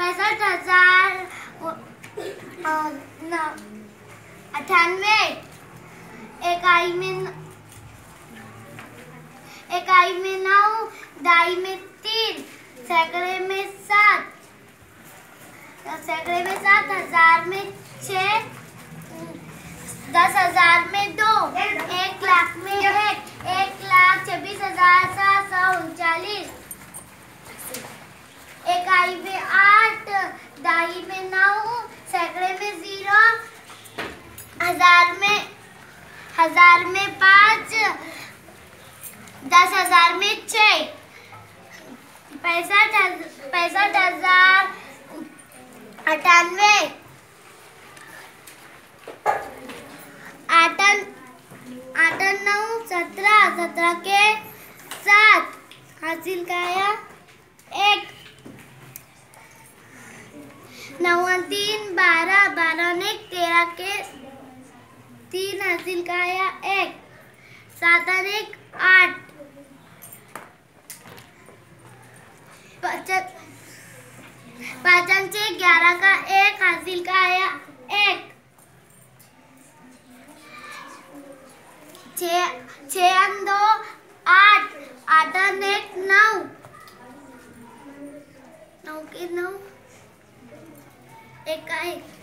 65,000 98 इकाई में 9 दहाई में 3 सैकड़े में 7 हजार में 6 10,000 में 2 1 लाख में 1,26,739 इकाई में 8 दहाई में 9 सैकड़े में 0 हजार में 5 10,000 में 6 65,000 98 8 9 17 के 7 हासिल का आया 1 9 3 12 ने 13 के 3 हासिल का आया 1 7 1 8 5 से 11 का 1 हासिल का आया 1 6 2 8 8 1 9 9 के 9 1 का 1